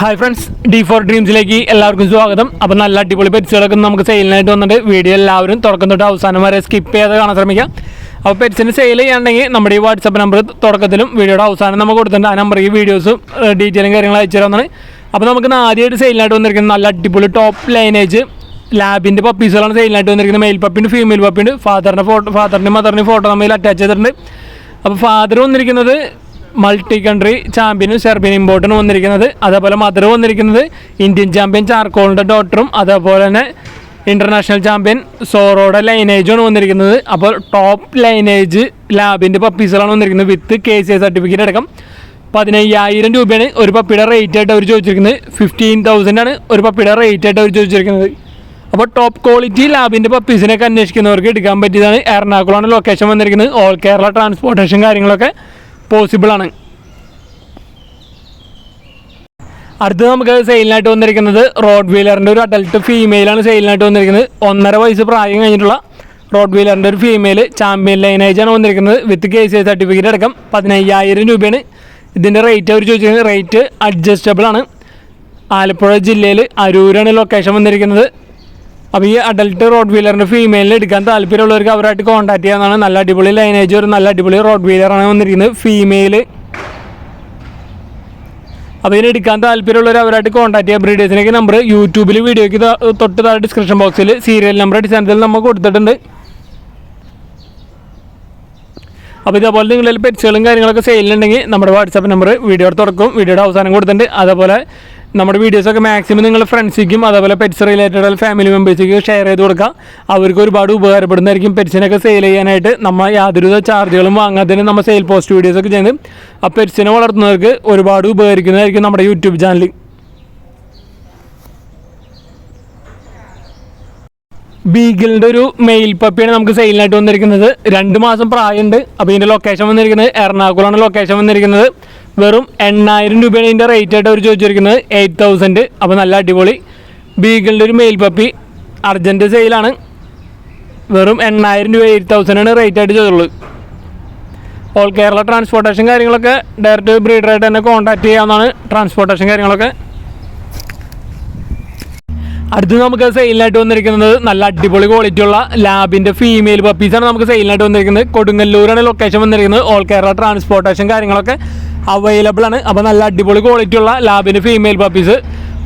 Hi friends, D4 ഡ്രീംസിലേക്ക് എല്ലാവർക്കും സ്വാഗതം. അപ്പോൾ നല്ല അടിപൊളി പെറ്റ്സുകളൊക്കെ നമുക്ക് സെയിലിനായിട്ട് വന്നിട്ട് വീഡിയോ എല്ലാവരും തുടക്കം തൊട്ട് അവസാനം വരെ സ്കിപ്പ് ചെയ്യാതെ കാണാൻ ശ്രമിക്കാം. അപ്പോൾ പെറ്റ്സിന് സെയിൽ ചെയ്യാണ്ടെങ്കിൽ നമ്മുടെ ഈ വാട്സപ്പ് നമ്പർ തുടക്കത്തിലും വീഡിയോയുടെ അവസാനം നമുക്ക് കൊടുത്തിട്ടുണ്ട്. ആ നമ്പർ ഈ വീഡിയോസും ഡീറ്റെയിലും കാര്യങ്ങളും അയച്ചു തരാമെന്നാണ്. അപ്പോൾ നമുക്ക് ആദ്യമായിട്ട് സെയിലിനായിട്ട് വന്നിരിക്കുന്നത് നല്ല അടിപൊളി ടോപ്പ് ലൈനേജ് ലാബിൻ്റെ പപ്പീസുകളാണ് സെയിലിനായിട്ട് വന്നിരിക്കുന്നത്. മെയിൽ പപ്പിയുണ്ട്, ഫീമെയിൽ പപ്പിയുണ്ട്. ഫാദറിൻ്റെ മദറിൻ്റെ ഫോട്ടോ നമ്മൾ അറ്റാച്ച് ചെയ്തിട്ടുണ്ട്. അപ്പോൾ ഫാദർ വന്നിരിക്കുന്നത് മൾട്ടി കൺട്രി ചാമ്പ്യനും സെർബിയൻ ഇമ്പോർട്ടനും വന്നിരിക്കുന്നത്. അതേപോലെ മദർ വന്നിരിക്കുന്നത് ഇന്ത്യൻ ചാമ്പ്യൻ ചാർക്കോളിൻ്റെ ഡോട്ടറും അതേപോലെ തന്നെ ഇൻ്റർനാഷണൽ ചാമ്പ്യൻ സോറോയുടെ ലൈനേജുമാണ് വന്നിരിക്കുന്നത്. അപ്പോൾ ടോപ്പ് ലൈനേജ് ലാബിൻ്റെ പപ്പീസുകളാണ് വന്നിരിക്കുന്നത് വിത്ത് KCA സർട്ടിഫിക്കറ്റ് അടക്കം. 15,000 രൂപയാണ് ഒരു പപ്പിയുടെ റേറ്റ് ആയിട്ട് അവർ ചോദിച്ചിരിക്കുന്നത്. 15,000 ആണ് ഒരു പപ്പിയുടെ റേറ്റ് ആയിട്ട് അവർ ചോദിച്ചിരിക്കുന്നത്. അപ്പോൾ ടോപ്പ് ക്വാളിറ്റി ലാബിൻ്റെ പപ്പീസിനൊക്കെ അന്വേഷിക്കുന്നവർക്ക് എടുക്കാൻ പറ്റിയതാണ്. എറണാകുളമാണ് ലൊക്കേഷൻ വന്നിരിക്കുന്നത്. ഓൾ കേരള ട്രാൻസ്പോർട്ടേഷൻ കാര്യങ്ങളൊക്കെ പോസിബിൾ ആണ്. അടുത്ത് നമുക്ക് സെയിലിനായിട്ട് വന്നിരിക്കുന്നത് റോഡ് വീലറിൻ്റെ ഒരു അഡൽട്ട് ഫീമെയിലാണ് സെയിലിനായിട്ട് വന്നിരിക്കുന്നത്. 1.5 വയസ്സ് പ്രായം കഴിഞ്ഞിട്ടുള്ള റോഡ് വീലറിൻ്റെ ഒരു ഫീമെയിൽ ചാമ്പ്യൻ ലൈനേജാണ് വന്നിരിക്കുന്നത് വിത്ത് KCA സർട്ടിഫിക്കറ്റ് അടക്കം. 15,000 രൂപയാണ് ഇതിൻ്റെ റേറ്റ് അവർ ചോദിച്ചിരിക്കുന്നത്. റേറ്റ് അഡ്ജസ്റ്റബിൾ ആണ്. ആലപ്പുഴ ജില്ലയിൽ അരൂരാണ് ലൊക്കേഷൻ വന്നിരിക്കുന്നത്. അപ്പോൾ ഈ അഡൽട്ട് റോഡ് വീലറിൻ്റെ ഫീമെയിലിന് എടുക്കാൻ താല്പര്യമുള്ളവർക്ക് അവരായിട്ട് കോൺടാക്ട് ചെയ്യാവുന്നതാണ്. നല്ല അടിപൊളി ലൈനേജ് ഒരു നല്ല അടിപൊളി റോഡ് വീലറാണ് വന്നിരിക്കുന്നത് ഫീമെയിൽ. അപ്പോൾ ഇതിന് എടുക്കാൻ താല്പര്യമുള്ളവർ അവരായിട്ട് കോൺടാക്ട് ചെയ്യുക. ബ്രീഡേഴ്സിനൊക്കെ നമ്പർ യൂട്യൂബിൽ വീഡിയോയ്ക്ക് തൊട്ട് താഴെ ഡിസ്ക്രിപ്ഷൻ ബോക്സിൽ സീരിയൽ നമ്പർ അടിസ്ഥാനത്തിൽ നമുക്ക് കൊടുത്തിട്ടുണ്ട്. അപ്പോൾ ഇതേപോലെ നിങ്ങളിൽ പെറ്റ്സുകളും കാര്യങ്ങളൊക്കെ സെയിലുണ്ടെങ്കിൽ നമ്മുടെ വാട്സാപ്പ് നമ്പർ വീഡിയോയുടെ തുറക്കും വീഡിയോയുടെ അവസാനം കൊടുത്തിട്ടുണ്ട്. അതേപോലെ നമ്മുടെ വീഡിയോസൊക്കെ മാക്സിമം നിങ്ങൾ ഫ്രണ്ട്സിക്കും അതേപോലെ പെറ്റ്സ് റിലേറ്റഡ് ഫാമിലി മെമ്പേഴ്സിക്കും ഷെയർ ചെയ്ത് കൊടുക്കുക. അവർക്ക് ഒരുപാട് ഉപകാരപ്പെടുന്നതായിരിക്കും. പെറ്റ്സിനൊക്കെ സെയിൽ ചെയ്യാനായിട്ട് നമ്മൾ യാതൊരുവിധ ചാർജുകളും വാങ്ങാതെ തന്നെ നമ്മൾ സെയിൽ പോസ്റ്റ് വീഡിയോസൊക്കെ ചെയ്യുന്നത്. ആ പെറ്റ്സിനെ വളർത്തുന്നവർക്ക് ഒരുപാട് ഉപകരിക്കുന്നതായിരിക്കും നമ്മുടെ യൂട്യൂബ് ചാനൽ. ബീഗിളിൻ്റെ ഒരു മെയിൽ പപ്പിയാണ് നമുക്ക് സെയിലിനായിട്ട് വന്നിരിക്കുന്നത്. 2 മാസം പ്രായമുണ്ട്. അപ്പോൾ ഇതിൻ്റെ ലൊക്കേഷൻ വന്നിരിക്കുന്നത് എറണാകുളമാണ് ലൊക്കേഷൻ വന്നിരിക്കുന്നത്. വെറും 8,000 രൂപയാണ് ഇതിൻ്റെ റേറ്റ് ആയിട്ട് അവർ ചോദിച്ചിരിക്കുന്നത്. 8,000. അപ്പോൾ നല്ല അടിപൊളി ബീഗിളിൻ്റെ ഒരു മെയിൽ പപ്പി അർജൻറ്റ് സെയിലാണ്. വെറും 8,000 രൂപ 8,000 ആണ് റേറ്റ് ആയിട്ട് ചോദിച്ചുള്ളത്. ഓൾ കേരള ട്രാൻസ്പോർട്ടേഷൻ കാര്യങ്ങളൊക്കെ ഡയറക്റ്റ് ബ്രീഡറായിട്ട് തന്നെ കോൺടാക്ട് ചെയ്യാവുന്നതാണ്. ട്രാൻസ്പോർട്ടേഷൻ കാര്യങ്ങളൊക്കെ അടുത്ത് നമുക്ക് സെയിലിനായിട്ട് വന്നിരിക്കുന്നത് നല്ല അടിപൊളി ക്വാളിറ്റി ഉള്ള ലാബിൻ്റെ ഫീമെയിൽ പപ്പീസാണ് നമുക്ക് സെയിലിനായിട്ട് വന്നിരിക്കുന്നത്. കൊടുങ്ങല്ലൂരാണ് ലൊക്കേഷൻ വന്നിരിക്കുന്നത്. ഓൾ കേരള ട്രാൻസ്പോർട്ടേഷൻ കാര്യങ്ങളൊക്കെ അവൈലബിൾ ആണ്. അപ്പോൾ നല്ല അടിപൊളി ക്വാളിറ്റി ഉള്ള ലാബിൻ്റെ ഫീമെയിൽ പപ്പീസ്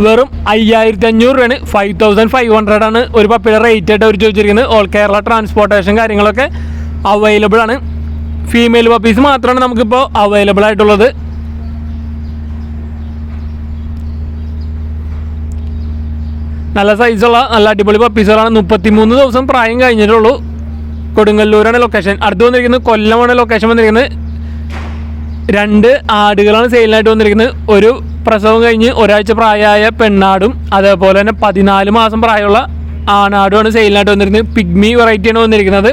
വെറും 5,500 രൂപയാണ്. 5,500 ആണ് ഒരു പപ്പിയുടെ റേറ്റ് ആയിട്ട് അവർ ചോദിച്ചിരിക്കുന്നത്. ഓൾ കേരള ട്രാൻസ്പോർട്ടേഷൻ കാര്യങ്ങളൊക്കെ അവൈലബിൾ ആണ്. ഫീമെയിൽ പപ്പീസ് മാത്രമാണ് നമുക്കിപ്പോൾ അവൈലബിൾ ആയിട്ടുള്ളത്. നല്ല സൈസുള്ള നല്ല അടിപൊളി പപ്പീസുകളാണ്. 33 ദിവസം പ്രായം കഴിഞ്ഞിട്ടുള്ളൂ. കൊടുങ്ങല്ലൂരാണ് ലൊക്കേഷൻ. അടുത്ത് വന്നിരിക്കുന്നത് കൊല്ലമാണ് ലൊക്കേഷൻ വന്നിരിക്കുന്നത്. 2 ആടുകളാണ് സെയിലിനായിട്ട് വന്നിരിക്കുന്നത്. ഒരു പ്രസവം കഴിഞ്ഞ് ഒരാഴ്ച പ്രായമായ പെണ്ണാടും അതേപോലെ തന്നെ 14 മാസം പ്രായമുള്ള ആണാടുമാണ് സെയിലിനായിട്ട് വന്നിരിക്കുന്നത്. പിഗ്മി വെറൈറ്റിയാണ് വന്നിരിക്കുന്നത്.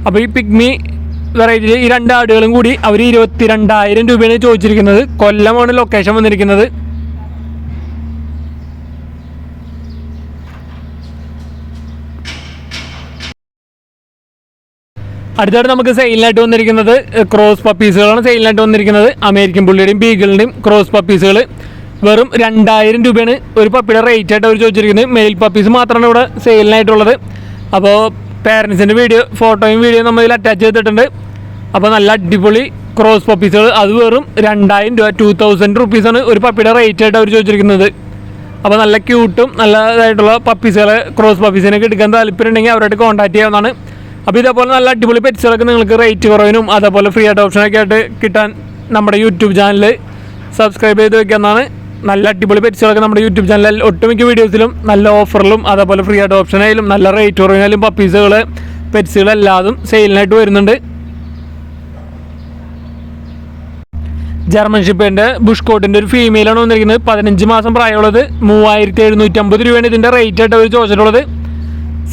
അപ്പോൾ ഈ പിഗ്മി വെറൈറ്റിയിൽ ഈ 2 ആടുകളും കൂടി അവർ 22,000 രൂപയാണ് ചോദിച്ചിരിക്കുന്നത്. കൊല്ലമാണ് ലൊക്കേഷൻ വന്നിരിക്കുന്നത്. അടുത്തായിട്ട് നമുക്ക് സെയിലിനായിട്ട് വന്നിരിക്കുന്നത് ക്രോസ് പപ്പീസുകളാണ് സെയിലിനായിട്ട് വന്നിരിക്കുന്നത്. അമേരിക്കൻ പുള്ളിയുടെയും ബീഗിളിൻ്റെയും ക്രോസ് പപ്പീസുകൾ വെറും 2,000 രൂപയാണ് ഒരു പപ്പിയുടെ റേറ്റ് ആയിട്ട് അവർ ചോദിച്ചിരിക്കുന്നത്. മെയിൽ പപ്പീസ് മാത്രമാണ് ഇവിടെ സെയിലിനായിട്ടുള്ളത്. അപ്പോൾ പാരൻസിൻ്റെ ഫോട്ടോയും വീഡിയോയും നമ്മൾ ഇതിൽ അറ്റാച്ച് ചെയ്തിട്ടുണ്ട്. അപ്പോൾ നല്ല അടിപൊളി ക്രോസ് പപ്പീസുകൾ അത് വെറും 2,000 രൂപ 2,000 റുപ്പീസാണ് ഒരു പപ്പിയുടെ റേറ്റ് ആയിട്ട് അവർ ചോദിച്ചിരിക്കുന്നത്. അപ്പോൾ നല്ല ക്യൂട്ടും നല്ലതായിട്ടുള്ള പപ്പീസുകളെ ക്രോസ് പപ്പീസിനൊക്കെ എടുക്കാൻ താല്പര്യമുണ്ടെങ്കിൽ അവരായിട്ട് കോൺടാക്ട് ചെയ്യാവുന്നതാണ്. അപ്പോൾ ഇതേപോലെ നല്ല അടിപൊളി പെറ്റ്സുകളൊക്കെ നിങ്ങൾക്ക് റേറ്റ് കുറവിനും അതേപോലെ ഫ്രീ അഡോപ്ഷനൊക്കെ ആയിട്ട് കിട്ടാൻ നമ്മുടെ യൂട്യൂബ് ചാനൽ സബ്സ്ക്രൈബ് ചെയ്ത് വെക്കുന്നതാണ്. നല്ല അടിപൊളി പെറ്റ്സുകളൊക്കെ നമ്മുടെ യൂട്യൂബ് ചാനലിൽ ഒട്ടുമിക്ക വീഡിയോസിലും നല്ല ഓഫറിലും അതേപോലെ ഫ്രീ അഡോപ്ഷനായാലും നല്ല റേറ്റ് കുറവിനായാലും പപ്പീസുകൾ പെറ്റ്സുകളെല്ലാതും സെയിലിനായിട്ട് വരുന്നുണ്ട്. ജർമ്മൻ ഷിപ്പേൻ്റെ ബുഷ് കോട്ടിൻ്റെ ഒരു ഫീമെയിലാണ് വന്നിരിക്കുന്നത്. 15 മാസം പ്രായമുള്ളത്. 3,750 രൂപയാണ് ഇതിൻ്റെ റേറ്റ് ആയിട്ട് അവർ ചോദിച്ചിട്ടുള്ളത്.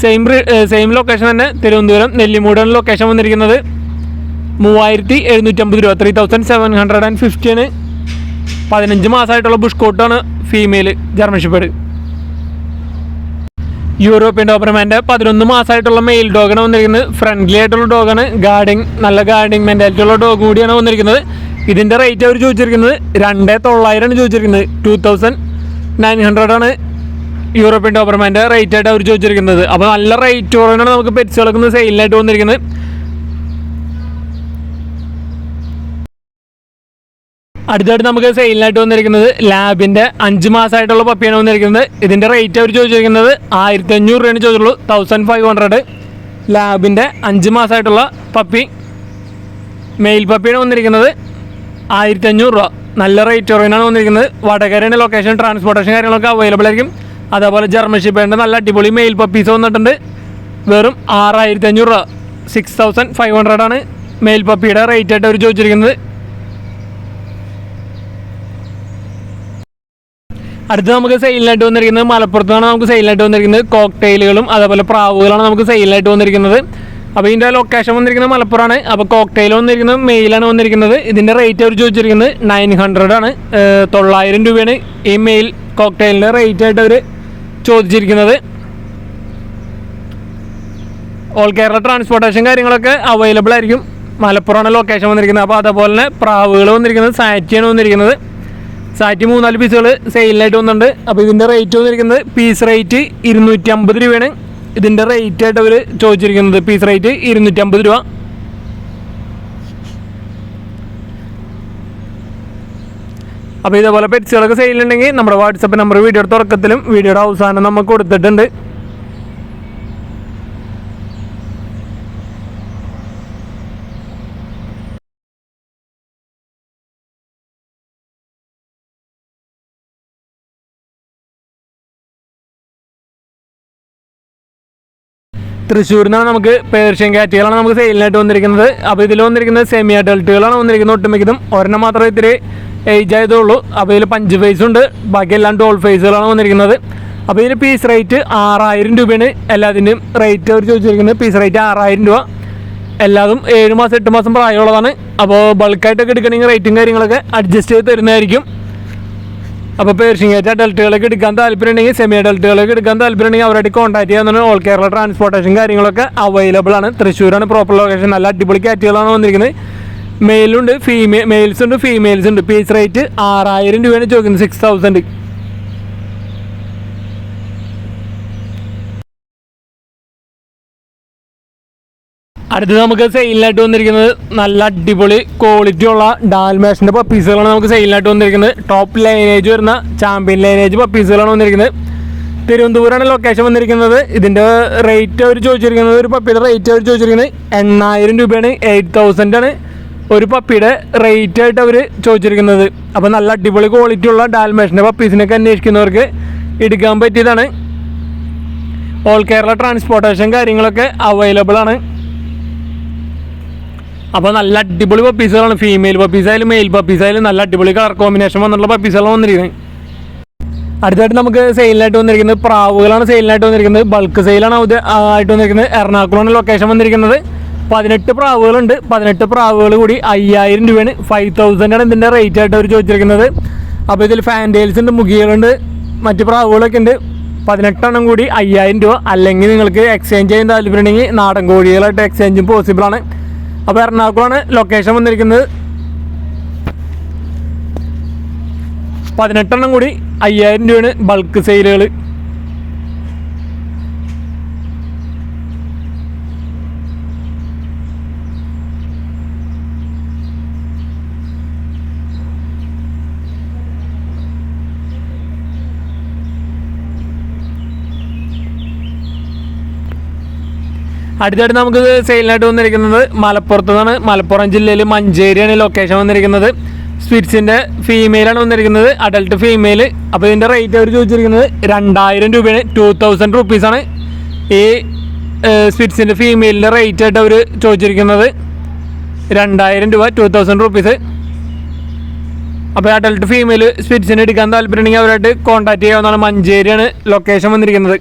സെയിം ലൊക്കേഷൻ തന്നെ തിരുവനന്തപുരം നെല്ലിമൂടാണ് ലൊക്കേഷൻ വന്നിരിക്കുന്നത്. 3,750 രൂപ 3,750 ആണ്. 15 മാസമായിട്ടുള്ള ബുഷ് കോട്ടാണ് ഫീമെയിൽ ജർമ്മൻ ഷിപ്പേഡ്. യൂറോപ്യൻ ഡോബർമാൻ്റെ 11 മാസമായിട്ടുള്ള മെയിൽ ഡോഗാണ് വന്നിരിക്കുന്നത്. ഫ്രണ്ട്ലി ആയിട്ടുള്ള ഡോഗാണ്. നല്ല ഗാർഡിങ് മെൻറ്റാലിറ്റി ഉള്ള ഡോഗ് കൂടിയാണ് വന്നിരിക്കുന്നത്. ഇതിൻ്റെ റേറ്റ് അവർ ചോദിച്ചിരിക്കുന്നത് 2900 ചോദിച്ചിരിക്കുന്നത്. 2900 ആണ് യൂറോപ്യൻ ഡോബർമാൻ്റെ റേറ്റ് ആയിട്ട് അവർ ചോദിച്ചിരിക്കുന്നത്. അപ്പോൾ നല്ല റേറ്റ് കുറവാണ് നമുക്ക് പെറ്റ്സുകളൊക്കെ സെയിലിനായിട്ട് വന്നിരിക്കുന്നത്. അടുത്തായിട്ട് നമുക്ക് സെയിലിനായിട്ട് വന്നിരിക്കുന്നത് ലാബിൻ്റെ 5 മാസമായിട്ടുള്ള പപ്പിയാണ് വന്നിരിക്കുന്നത്. ഇതിൻ്റെ റേറ്റ് അവർ ചോദിച്ചിരിക്കുന്നത് 1500 രൂപയാണ് ചോദിച്ചുള്ളൂ. 1500 ലാബിൻ്റെ 5 മാസമായിട്ടുള്ള പപ്പി, മെയിൽ പപ്പിയാണ് വന്നിരിക്കുന്നത്. 1500 രൂപ, നല്ല റേറ്റ് കുറവിനാണ് വന്നിരിക്കുന്നത്. വടകരയാണ് ലൊക്കേഷൻ, ട്രാൻസ്പോർട്ടേഷൻ കാര്യങ്ങളൊക്കെ അവൈലബിൾ ആയിരിക്കും. അതേപോലെ ജർമ്മൻ ഷിപ്പേൻ്റെ നല്ല അടിപൊളി മെയിൽ പപ്പീസ് വന്നിട്ടുണ്ട്. വെറും 6500 രൂപ, 6500 ആണ് മെയിൽ പപ്പിയുടെ റേറ്റ് ആയിട്ട് അവർ ചോദിച്ചിരിക്കുന്നത്. അടുത്ത് നമുക്ക് സെയിലിനായിട്ട് വന്നിരിക്കുന്നത് മലപ്പുറത്താണ് നമുക്ക് സെയിലിനായിട്ട് വന്നിരിക്കുന്നത്. കോക്ടെയിലുകളും അതേപോലെ പ്രാവുകളാണ് നമുക്ക് സെയിലിനായിട്ട് വന്നിരിക്കുന്നത്. അപ്പോൾ ഇതിൻ്റെ ലൊക്കേഷൻ വന്നിരിക്കുന്നത് മലപ്പുറമാണ്. അപ്പോൾ കോക്ടെയിൽ വന്നിരിക്കുന്നത് മെയിലാണ് വന്നിരിക്കുന്നത്. ഇതിൻ്റെ റേറ്റ് അവർ ചോദിച്ചിരിക്കുന്നത് 900 ആണ്. 900 രൂപയാണ് ഈ മെയിൽ കോക്ടെയിലിൻ്റെ റേറ്റ് ആയിട്ട് അവർ ചോദിച്ചിരിക്കുന്നത്. ഓൾ കേരള ട്രാൻസ്പോർട്ടേഷൻ കാര്യങ്ങളൊക്കെ അവൈലബിൾ ആയിരിക്കും. മലപ്പുറമാണ് ലൊക്കേഷൻ വന്നിരിക്കുന്നത്. അപ്പോൾ അതേപോലെ തന്നെ പ്രാവുകൾ വന്നിരിക്കുന്നത് സാറ്റിയാണ് വന്നിരിക്കുന്നത്. സാറ്റി 3-4 പീസുകൾ സെയിലിനായിട്ട് വന്നിട്ടുണ്ട്. അപ്പോൾ ഇതിൻ്റെ റേറ്റ് വന്നിരിക്കുന്നത് പീസ് റേറ്റ് 250 രൂപയാണ്. ഇതിൻ്റെ റേറ്റ് ആയിട്ട് അവർ ചോദിച്ചിരിക്കുന്നത് പീസ് റേറ്റ് 250 രൂപ. അപ്പോൾ ഇതേപോലെ പെറ്റ്സുകളൊക്കെ സെയിലുണ്ടെങ്കിൽ നമ്മുടെ വാട്സപ്പ് നമ്പർ വീഡിയോയുടെ തുടക്കത്തിലും വീഡിയോയുടെ അവസാനം നമുക്ക് കൊടുത്തിട്ടുണ്ട്. തൃശ്ശൂരിൽ നിന്നാണ് നമുക്ക് പേർഷ്യൻ കാറ്റുകളാണ് നമുക്ക് സെയിലിനായിട്ട് വന്നിരിക്കുന്നത്. അപ്പോൾ ഇതിൽ വന്നിരിക്കുന്നത് സെമി അഡൾട്ടുകളാണ് വന്നിരിക്കുന്നത്. ഒട്ടുമിക്കതും ഒരെണ്ണം മാത്രമേ ഇത്തിരി ഏജ് ആയതുള്ളൂ. അപ്പോൾ ഇതിൽ 5 ഫേസ് ഉണ്ട്, ബാക്കിയെല്ലാം ഡോൾ ഫേസുകളാണ് വന്നിരിക്കുന്നത്. അപ്പോൾ ഇതിന് പീസ് റേറ്റ് 6000 രൂപയാണ് എല്ലാത്തിൻ്റെയും റേറ്റ് അവർ ചോദിച്ചിരിക്കുന്നത്. പീസ് റേറ്റ് 6000 രൂപ. എല്ലാതും 7 മാസം 8 മാസം പ്രായമുള്ളതാണ്. അപ്പോൾ ബൾക്കായിട്ടൊക്കെ എടുക്കണമെങ്കിൽ റേറ്റും കാര്യങ്ങളൊക്കെ അഡ്ജസ്റ്റ് ചെയ്ത് തരുന്നതായിരിക്കും. അപ്പോൾ പേർഷ്യൻ കാറ്റ് അഡൾട്ടുകളൊക്കെ എടുക്കാൻ താല്പര്യമുണ്ടെങ്കിൽ, സെമി അഡൾട്ടുകളൊക്കെ എടുക്കാൻ താല്പര്യമുണ്ടെങ്കിൽ അവരായിട്ട് കോൺടാക്ട് ചെയ്യാവുന്നതാണ്. ഓൾ കേരള ട്രാൻസ്പോർട്ടേഷൻ കാര്യങ്ങളൊക്കെ അവൈലബിൾ ആണ്. തൃശ്ശൂരാണ് പ്രോപ്പർ ലൊക്കേഷൻ. നല്ല അടിപൊളി കാറ്റുകളാണ് വന്നിരിക്കുന്നത്. മെയിലുണ്ട്, മെയിൽസ് ഉണ്ട്, ഫീമെയിൽസ് ഉണ്ട്. പീസ് റേറ്റ് 6000 രൂപയാണ് ചോദിക്കുന്നത്. 6000. അടുത്തത് നമുക്ക് സെയിലിനായിട്ട് വന്നിരിക്കുന്നത് നല്ല അടിപൊളി ക്വാളിറ്റി ഉള്ള ഡാൽമേഷൻ്റെ പപ്പീസുകളാണ് നമുക്ക് സെയിലിനായിട്ട് വന്നിരിക്കുന്നത്. ടോപ്പ് ലൈനേജ് വരുന്ന ചാമ്പ്യൻ ലൈനേജ് പപ്പീസുകളാണ് വന്നിരിക്കുന്നത്. തിരുവനന്തപുരമാണ് ലൊക്കേഷൻ വന്നിരിക്കുന്നത്. ഇതിൻ്റെ റേറ്റ് അവർ ചോദിച്ചിരിക്കുന്നത്, ഒരു പപ്പിയുടെ റേറ്റ് അവർ ചോദിച്ചിരിക്കുന്നത് 8000 രൂപയാണ്. 8000 ആണ് ഒരു പപ്പിയുടെ റേറ്റ് ആയിട്ട് അവർ ചോദിച്ചിരിക്കുന്നത്. അപ്പോൾ നല്ല അടിപൊളി ക്വാളിറ്റി ഉള്ള ഡാൽമേഷൻ്റെ പപ്പീസിനൊക്കെ അന്വേഷിക്കുന്നവർക്ക് എടുക്കാൻ പറ്റിയതാണ്. ഓൾ കേരള ട്രാൻസ്പോർട്ടേഷൻ കാര്യങ്ങളൊക്കെ അവൈലബിൾ ആണ്. അപ്പോൾ നല്ല അടിപൊളി പപ്പീസുകളാണ്. ഫീമെയിൽ പപ്പീസായാലും മെയിൽ പപ്പീസായാലും നല്ല അടിപൊളി കളർ കോമ്പിനേഷൻ വന്നിട്ടുള്ള പപ്പീസുകളാണ് വന്നിരിക്കുന്നത്. അടുത്തായിട്ട് നമുക്ക് സെയിലിനായിട്ട് വന്നിരിക്കുന്നത് പ്രാവുകളാണ് സെയിലിനായിട്ട് വന്നിരിക്കുന്നത്. ബൾക്ക് സെയിലാണ് ആയിട്ട് വന്നിരിക്കുന്നത്. എറണാകുളമാണ് ലൊക്കേഷൻ വന്നിരിക്കുന്നത്. 18 പ്രാവുകളുണ്ട്. 18 പ്രാവുകൾ കൂടി 5000 രൂപയാണ്. 5000 ആണ് ഇതിൻ്റെ റേറ്റ് ആയിട്ട് അവർ ചോദിച്ചിരിക്കുന്നത്. അപ്പോൾ ഇതിൽ ഫാൻറ്റെയിൽസ് ഉണ്ട്, മുഖികളുണ്ട്, മറ്റ് പ്രാവുകളൊക്കെ ഉണ്ട്. 18 കൂടി 5000 രൂപ. അല്ലെങ്കിൽ നിങ്ങൾക്ക് എക്സ്ചേഞ്ച് ചെയ്യാൻ താല്പര്യമുണ്ടെങ്കിൽ നാടൻ കോഴികളായിട്ട് എക്സ്ചേഞ്ചും പോസിബിളാണ്. അപ്പോൾ എറണാകുളമാണ് ലൊക്കേഷൻ വന്നിരിക്കുന്നത്. 18 കൂടി 5000 രൂപയാണ് ബൾക്ക് സെയിലുകൾ. അടുത്തായിട്ട് നമുക്ക് സെയിലിനായിട്ട് വന്നിരിക്കുന്നത് മലപ്പുറത്ത് നിന്നാണ്. മലപ്പുറം ജില്ലയിൽ മഞ്ചേരിയാണ് ലൊക്കേഷൻ വന്നിരിക്കുന്നത്. സ്പിറ്റ്സിൻ്റെ ഫീമെയിലാണ് വന്നിരിക്കുന്നത്, അഡൽട്ട് ഫീമെയിൽ. അപ്പോൾ ഇതിൻ്റെ റേറ്റ് അവർ ചോദിച്ചിരിക്കുന്നത് 2000 രൂപയാണ്. 2000 റുപ്പീസാണ് ഈ സ്പിറ്റ്സിൻ്റെ ഫീമെയിലിൻ്റെ റേറ്റ് ആയിട്ട് അവർ ചോദിച്ചിരിക്കുന്നത്. 2000 രൂപ, 2000 റുപ്പീസ്. അപ്പോൾ അഡൽട്ട് ഫീമെയിൽ സ്പിറ്റ്സിന് എടുക്കാൻ താല്പര്യമുണ്ടെങ്കിൽ അവരായിട്ട് കോൺടാക്ട് ചെയ്യാവുന്നതാണ്. മഞ്ചേരിയാണ് ലൊക്കേഷൻ വന്നിരിക്കുന്നത്.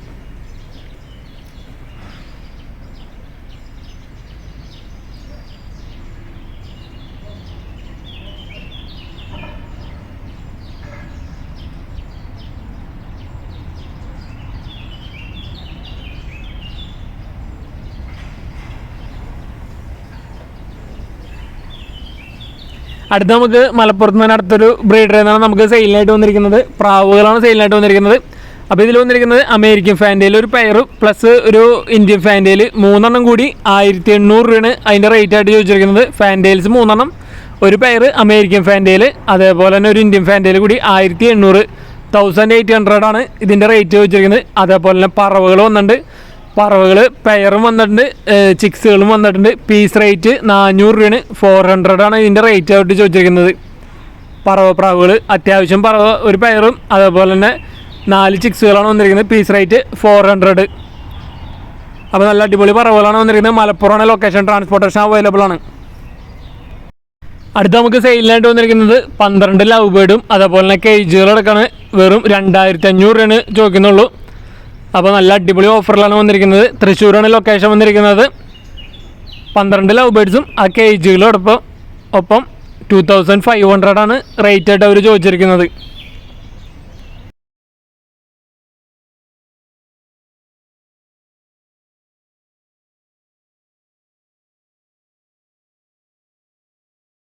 അടുത്ത നമുക്ക് മലപ്പുറത്ത് നിന്ന് അടുത്തൊരു ബ്രീഡറിൽ നിന്നാണ് നമുക്ക് സെയിലിനായിട്ട് വന്നിരിക്കുന്നത്. പ്രാവുകളാണ് സെയിലിനായിട്ട് വന്നിരിക്കുന്നത്. അപ്പോൾ ഇതിൽ വന്നിരിക്കുന്നത് അമേരിക്കൻ ഫാൻറ്റയിൽ ഒരു പെയർ പ്ലസ് ഒരു ഇന്ത്യൻ ഫാൻറ്റയിൽ 3 കൂടി 1800 രൂപയാണ് അതിൻ്റെ റേറ്റ് ആയിട്ട് ചോദിച്ചിരിക്കുന്നത്. ഫാൻറ്റെയിൽസ് 3 ഒരു പെയർ അമേരിക്കൻ ഫാൻറ്റയിൽ, അതേപോലെ തന്നെ ഒരു ഇന്ത്യൻ ഫാൻറ്റയിൽ കൂടി 1800 1800 ആണ് ഇതിൻ്റെ റേറ്റ് ചോദിച്ചിരിക്കുന്നത്. അതേപോലെ തന്നെ പറവകൾ വന്നിട്ടുണ്ട്. പറവകൾ പെയറും വന്നിട്ടുണ്ട്, ചിക്സുകളും വന്നിട്ടുണ്ട്. പീസ് റേറ്റ് 400 രൂപയാണ്. 400 ആണ് ഇതിൻ്റെ റേറ്റ് ആയിട്ട് ചോദിച്ചിരിക്കുന്നത്. പ്രാവുകൾ അത്യാവശ്യം പറവ ഒരു പെയറും അതേപോലെ തന്നെ 4 ചിക്സുകളാണ് വന്നിരിക്കുന്നത്. Piece rate 400. അപ്പോൾ നല്ല അടിപൊളി പറവകളാണ് വന്നിരിക്കുന്നത്. മലപ്പുറമാണ് ലൊക്കേഷൻ, ട്രാൻസ്പോർട്ടേഷൻ അവൈലബിൾ ആണ്. അടുത്ത നമുക്ക് സെയിലിനായിട്ട് വന്നിരിക്കുന്നത് 12 ലവ് ബേർഡും അതേപോലെ തന്നെ കേജുകളടക്കാണ്. വെറും 2500 രൂപയാണ് ചോദിക്കുന്നുള്ളൂ. അപ്പോൾ നല്ല അടിപൊളി ഓഫറിലാണ് വന്നിരിക്കുന്നത്. തൃശ്ശൂരാണ് ലൊക്കേഷൻ വന്നിരിക്കുന്നത്. 12 ലവ് ബേർഡ്സും ആ കേജുകളോടൊപ്പം 2500 ആണ് റേറ്റ് ആയിട്ട് അവർ ചോദിച്ചിരിക്കുന്നത്.